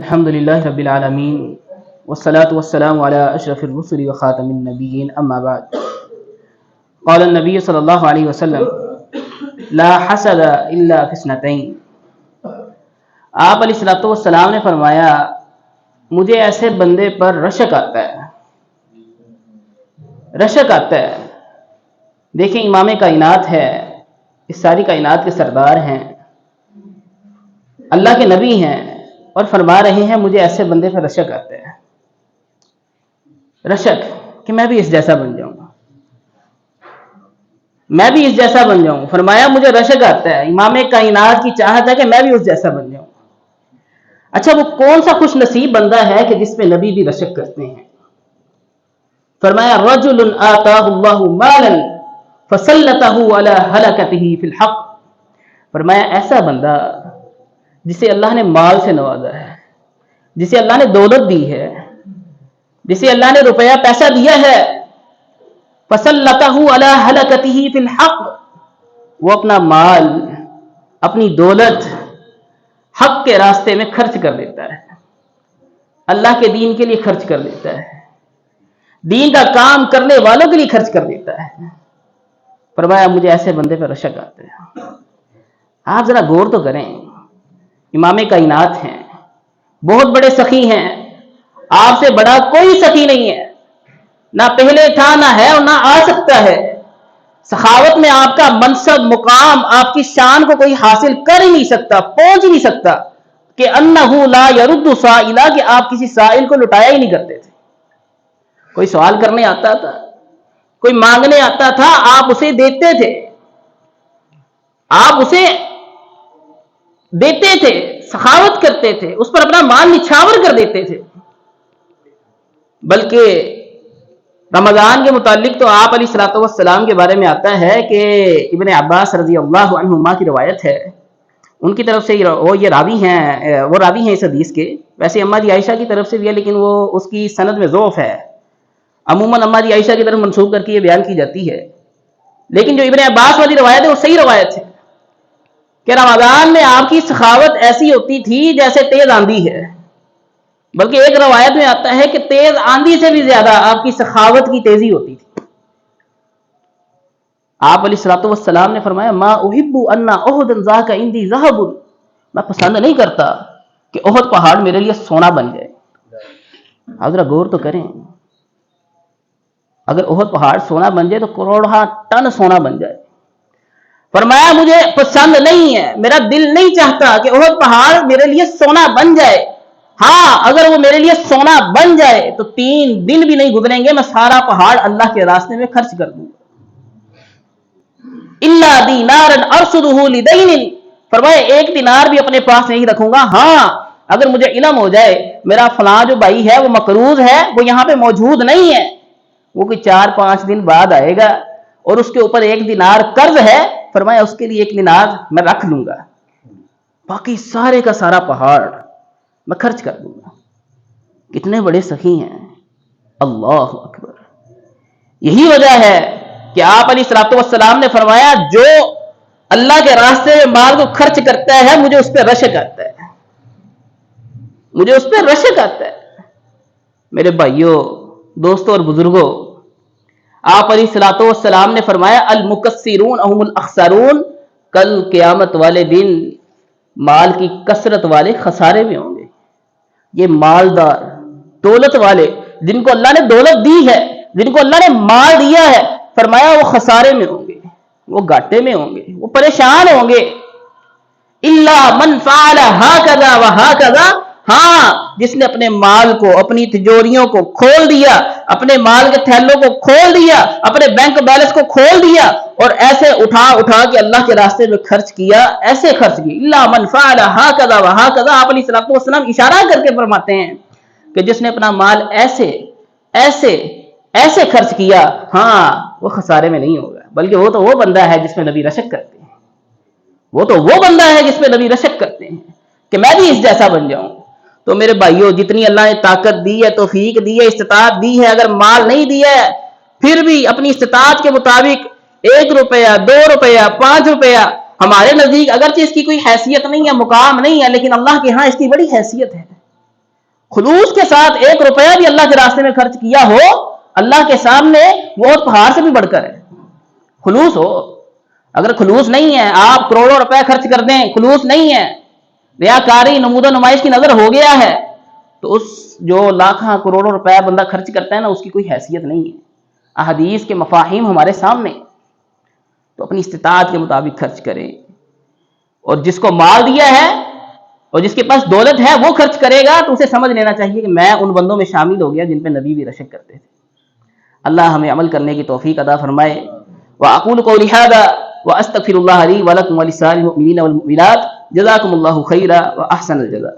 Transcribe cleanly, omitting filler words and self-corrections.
الحمدللہ رب العالمین والصلاة والسلام علی اشرف الرسل وخاتم النبیین اما بعد قال النبی صلی اللہ علیہ وسلم لا حسد الا فی اثنتین۔ آپ علیہ الصلوۃ والسلام نے فرمایا مجھے ایسے بندے پر رشک آتا ہے، رشک آتا ہے۔ دیکھیں امام کائنات ہے، اس ساری کائنات کے سردار ہیں، اللہ کے نبی ہیں، اور فرما رہے ہیں مجھے ایسے بندے پر رشک آتا ہے، رشک کہ میں بھی اس جیسا بن جاؤں، میں بھی اس جیسا بن جاؤں۔ فرمایا مجھے رشک آتا ہے، امام کائنات کی چاہت ہے کہ میں بھی اس جیسا بن جاؤں۔ اچھا وہ کون سا خوش نصیب بندہ ہے کہ جس پہ نبی بھی رشک کرتے ہیں؟ فرمایا رجل آتاہ اللہ مالا فسلطہ علی ہلکتہ فی الحق۔ فرمایا ایسا بندہ جسے اللہ نے مال سے نوازا ہے، جسے اللہ نے دولت دی ہے، جسے اللہ نے روپیہ پیسہ دیا ہے، فسلطہ علی ہلکتہ فی الحق، وہ اپنا مال، اپنی دولت حق کے راستے میں خرچ کر دیتا ہے، اللہ کے دین کے لیے خرچ کر دیتا ہے، دین کا کام کرنے والوں کے لیے خرچ کر دیتا ہے۔ فرمایا مجھے ایسے بندے پر رشک آتا ہے۔ آپ ذرا غور تو کریں، امام کائنات ہیں، بہت بڑے سخی ہیں، آپ سے بڑا کوئی سخی نہیں ہے، نہ پہلے تھا نہ ہے اور نہ آ سکتا ہے۔ سخاوت میں آپ کا منصب، مقام، آپ کی شان کو کوئی حاصل کر ہی نہیں سکتا، پہنچ ہی نہیں سکتا کہ انہ لا یرد سائلا، کہ آپ کسی سائل کو لٹایا ہی نہیں کرتے تھے۔ کوئی سوال کرنے آتا تھا، کوئی مانگنے آتا تھا، آپ اسے دیتے تھے، آپ اسے دیتے تھے، سخاوت کرتے تھے، اس پر اپنا مال نچھاور کر دیتے تھے۔ بلکہ رمضان کے متعلق تو آپ علیہ الصلوۃ والسلام کے بارے میں آتا ہے کہ ابن عباس رضی اللہ عنہما کی روایت ہے، ان کی طرف سے وہ راوی ہیں اس حدیث کے، ویسے اماں جی عائشہ کی طرف سے بھی ہے لیکن وہ اس کی سند میں ضعف ہے، عموماً اماں جی عائشہ کی طرف منسوب کر کے یہ بیان کی جاتی ہے، لیکن جو ابن عباس والی روایت ہے وہ صحیح روایت ہے کہ رمضان میں آپ کی سخاوت ایسی ہوتی تھی جیسے تیز آندھی ہے، بلکہ ایک روایت میں آتا ہے کہ تیز آندھی سے بھی زیادہ آپ کی سخاوت کی تیزی ہوتی تھی۔ آپ علیہ الصلوۃ والسلام نے فرمایا ما احب ان احد ذاک عندي ذهب، میں پسند نہیں کرتا کہ احد پہاڑ میرے لیے سونا بن جائے۔ آپ ذرا غور تو کریں، اگر احد پہاڑ سونا بن جائے تو کروڑا ٹن سونا بن جائے۔ فرمایا مجھے پسند نہیں ہے، میرا دل نہیں چاہتا کہ احد پہاڑ میرے لیے سونا بن جائے، ہاں اگر وہ میرے لیے سونا بن جائے تو 3 دن بھی نہیں گزریں گے میں سارا پہاڑ اللہ کے راستے میں خرچ کر دوں گا۔ الا دینارا ارصدہ لدین، فرمایا 1 دینار بھی اپنے پاس نہیں رکھوں گا، ہاں اگر مجھے علم ہو جائے میرا فلاں جو بھائی ہے وہ مقروض ہے، وہ یہاں پہ موجود نہیں ہے، وہ کوئی 4-5 دن بعد آئے گا اور اس کے اوپر 1 دینار قرض ہے، فرمایا اس کے لیے 1 دینار میں رکھ لوں گا، باقی سارے کا سارا پہاڑ میں خرچ کر دوں گا۔ کتنے بڑے سخی ہیں، اللہ اکبر۔ یہی وجہ ہے کہ آپ علیہ الصلوۃ والسلام نے فرمایا جو اللہ کے راستے میں مال کو خرچ کرتا ہے مجھے اس پہ رشک آتا ہے، مجھے اس پہ رشک آتا ہے۔ میرے بھائیوں، دوستوں اور بزرگوں، آپ علیہ الصلوۃ والسلام نے فرمایا المکثرون هم الاخسرون، کل قیامت والے دن مال کی کثرت والے خسارے میں ہوں گے۔ یہ مالدار، دولت والے، جن کو اللہ نے دولت دی ہے، جن کو اللہ نے مال دیا ہے، فرمایا وہ خسارے میں ہوں گے، وہ گھاٹے میں ہوں گے، وہ پریشان ہوں گے۔ الا من فعل هكذا وهكذا، ہاں جس نے اپنے مال کو، اپنی تجوریوں کو کھول دیا، اپنے مال کے تھیلوں کو کھول دیا، اپنے بینک بیلنس کو کھول دیا اور ایسے اٹھا کے اللہ کے راستے میں خرچ کیا، ایسے خرچ کی۔ الا من فعل هكذا وهكذا، آپ علیہ الصلوۃ والسلام اشارہ کر کے فرماتے ہیں کہ جس نے اپنا مال ایسے ایسے ایسے خرچ کیا، ہاں وہ خسارے میں نہیں ہوگا، بلکہ وہ تو وہ بندہ ہے جس میں نبی رشک کرتے ہیں، وہ تو وہ بندہ ہے جس میں نبی رشک کرتے ہیں کہ میں بھی اس جیسا بن جاؤں۔ تو میرے بھائیوں، جتنی اللہ نے طاقت دی ہے، توفیق دی ہے، استطاعت دی ہے، اگر مال نہیں دیا ہے پھر بھی اپنی استطاعت کے مطابق 1 روپیہ 2 روپیہ 5 روپیہ، ہمارے نزدیک اگرچہ اس کی کوئی حیثیت نہیں ہے، مقام نہیں ہے، لیکن اللہ کے ہاں اس کی بڑی حیثیت ہے۔ خلوص کے ساتھ 1 روپیہ بھی اللہ کے راستے میں خرچ کیا ہو، اللہ کے سامنے وہ پہاڑ سے بھی بڑھ کر ہے، خلوص ہو۔ اگر خلوص نہیں ہے، آپ کروڑوں روپے خرچ کر دیں، خلوص نہیں ہے، ریاکاری نمود و نمائش کی نظر ہو گیا ہے، تو اس جو لاکھاں کروڑوں روپے بندہ خرچ کرتا ہے نا، اس کی کوئی حیثیت نہیں ہے۔ احادیث کے مفاہیم ہمارے سامنے، تو اپنی استطاعت کے مطابق خرچ کریں، اور جس کو مال دیا ہے اور جس کے پاس دولت ہے وہ خرچ کرے گا تو اسے سمجھ لینا چاہیے کہ میں ان بندوں میں شامل ہو گیا جن پہ نبی بھی رشک کرتے تھے۔ اللہ ہمیں عمل کرنے کی توفیق عطا فرمائے۔ وأقول قولي هذا وأستغفر الله لي ولكم ولسائر المؤمنين والمؤمنات، جزاكم الله خيرا وأحسن الجزاء۔